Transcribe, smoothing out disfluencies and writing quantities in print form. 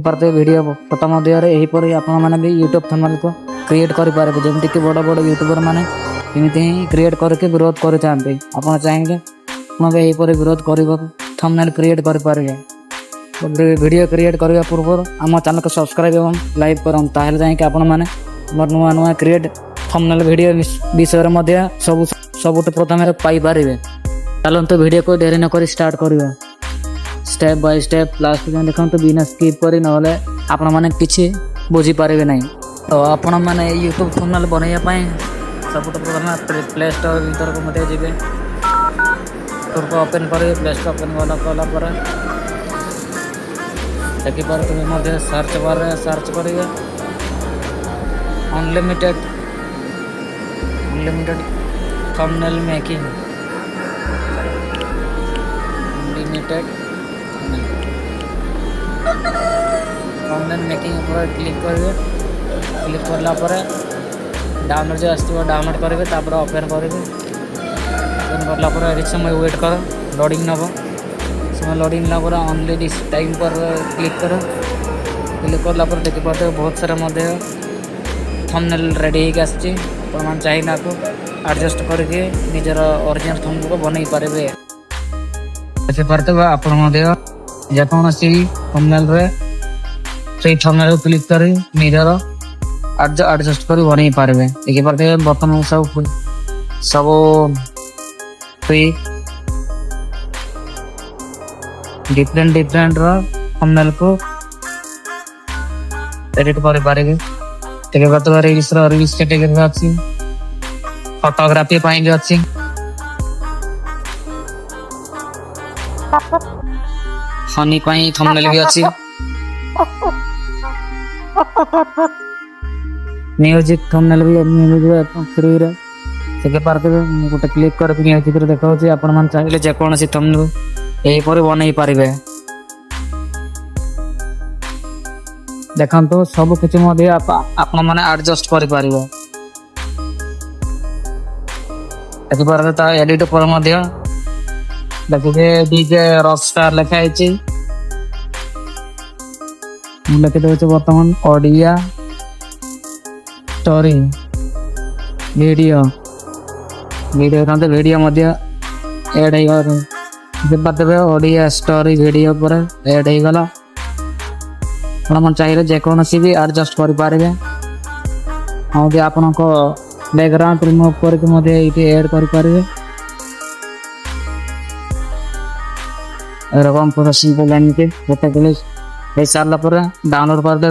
पारे video photo मध्य आपण भी यूट्यूब चैनल को क्रिएट करेंगे जमी कि बड़ बड़ यूट्यूबर मैंने एमती ही क्रिएट करके ग्रोथ कर आप चाहिए यहीपर ग्रोथ कर थंबनेल क्रिएट करेंगे वीडियो क्रिएट करने पूर्व आम चैनल को सब्सक्राइब और लाइक करूँ ताहले जाकि आपण मैंने नुआ नुआ क्रिएट थंबनेल वीडियो विषय में सब प्रथम पाइपर। चलते वीडियो को देरी नक स्टार्ट करवा स्टेप बाय स्टेप लास्ट जाए देखो तो बिना स्किप करी ना आपण मैंने किसी बुझीपारे ना। तो आपण मैंने यूट्यूब चैनल बनवाई सब प्रथम प्ले स्टोर भर को मत जी स्टोर को ओपन कर प्ले स्टोर ओपन कलापर देखिपार तुम्हें सर्च बार सर्च करेंगे unlimited thumbnail making unlimited thumbnail making ऊपर क्लिक करेंगे। क्लिक करला डाउनलोड जो आसो डाउनलोड करेंगे ओपन करेंगे। ओपन करला एक समय वेट कर लोडिंग नब समय लोडिंग नापर ओनली दिस टाइम पर क्लिक कर। क्लिक करला देखिए बहुत सारा थंबनेल रेडी होकर आसी चाहिए ना को एडजस्ट करके निजर ओरिजिनल थंबनेल को बनई पारे। देखिए आपण जेकोसी थंबनेल रे से थंबनेल को क्लिक कर निजर एडजस्ट कर बनई पारे। देखिए बर्तमान सब फ्री डिफरेंट थंबनेल को एडिट कर पारे। देखिए रील्स कैटेगरी अच्छी फोटोग्राफी भी अच्छी फनी थंबनेल भी अच्छी म्यूजिक थंबनेल भी फ्री रे देखिए पारे गोटे क्लिक कर म्यूजिक देखा आपण मैंने चाहिए जेकोसी थंबनेल यहीपर बनई पारे। देखो तो सब किसी आपण मैंने एडजस्ट कर एडिट पर देखिए डीजे रॉकस्टार लिखाई लिखिदे बर्तमान Odia story video video add हो ओडिया स्टोरी वीडियो पर एड हो गला। आप चाहिए जेकोसी भी एडजस्ट करेंगे हाँ भी आपण को बैकग्राउंड रिमूव करके एड करेंगे। एरकम पूरा सिंपल लाइन के गोटे क्लिक हो सारा डाउनलोड करदे।